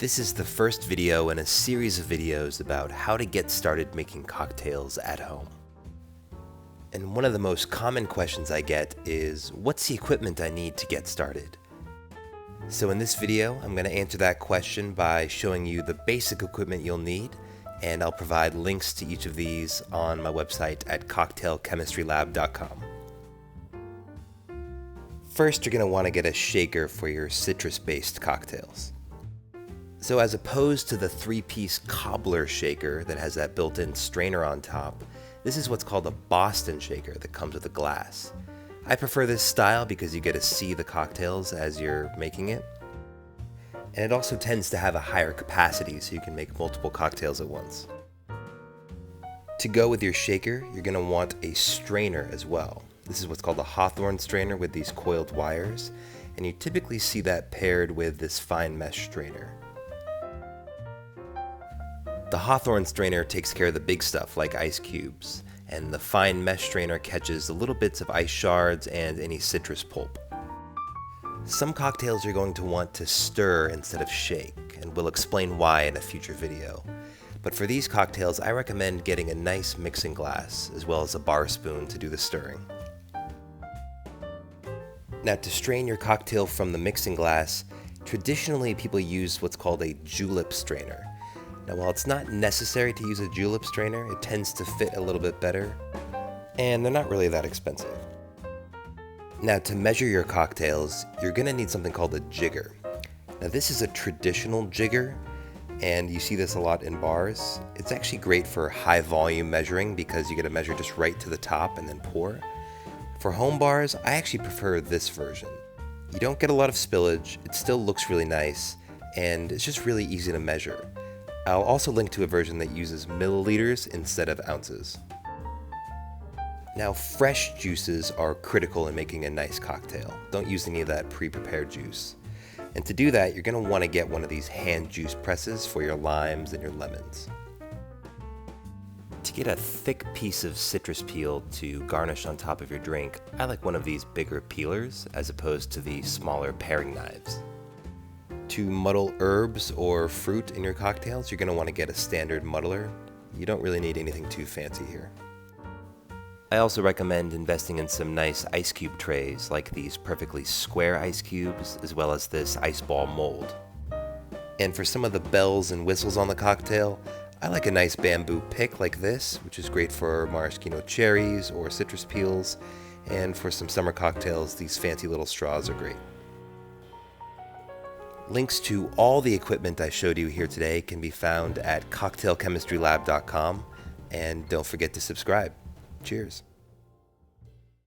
This is the first video in a series of videos about how to get started making cocktails at home. And one of the most common questions I get is, what's the equipment I need to get started? So in this video, I'm going to answer that question by showing you the basic equipment you'll need, and I'll provide links to each of these on my website at cocktailchemistrylab.com. First, you're going to want to get a shaker for your citrus-based cocktails. So as opposed to the three-piece cobbler shaker that has that built-in strainer on top, this is what's called a Boston shaker that comes with a glass. I prefer this style because you get to see the cocktails as you're making it. And it also tends to have a higher capacity so you can make multiple cocktails at once. To go with your shaker, you're going to want a strainer as well. This is what's called a Hawthorne strainer with these coiled wires, and you typically see that paired with this fine mesh strainer. The Hawthorne strainer takes care of the big stuff like ice cubes, and the fine mesh strainer catches the little bits of ice shards and any citrus pulp. Some cocktails you're going to want to stir instead of shake, and we'll explain why in a future video. But for these cocktails, I recommend getting a nice mixing glass as well as a bar spoon to do the stirring. Now, to strain your cocktail from the mixing glass, traditionally people use what's called a julep strainer. Now, while it's not necessary to use a julep strainer, it tends to fit a little bit better, and they're not really that expensive. Now, to measure your cocktails, you're going to need something called a jigger. Now, this is a traditional jigger, and you see this a lot in bars. It's actually great for high volume measuring because you get to measure just right to the top and then pour. For home bars, I actually prefer this version. You don't get a lot of spillage, it still looks really nice, and it's just really easy to measure. I'll also link to a version that uses milliliters instead of ounces. Now, fresh juices are critical in making a nice cocktail. Don't use any of that pre-prepared juice. And to do that, you're going to want to get one of these hand juice presses for your limes and your lemons. To get a thick piece of citrus peel to garnish on top of your drink, I like one of these bigger peelers as opposed to the smaller paring knives. To muddle herbs or fruit in your cocktails, you're going to want to get a standard muddler. You don't really need anything too fancy here. I also recommend investing in some nice ice cube trays like these perfectly square ice cubes as well as this ice ball mold. And for some of the bells and whistles on the cocktail, I like a nice bamboo pick like this, which is great for maraschino cherries or citrus peels, and for some summer cocktails, these fancy little straws are great. Links to all the equipment I showed you here today can be found at cocktailchemistrylab.com, and don't forget to subscribe. Cheers.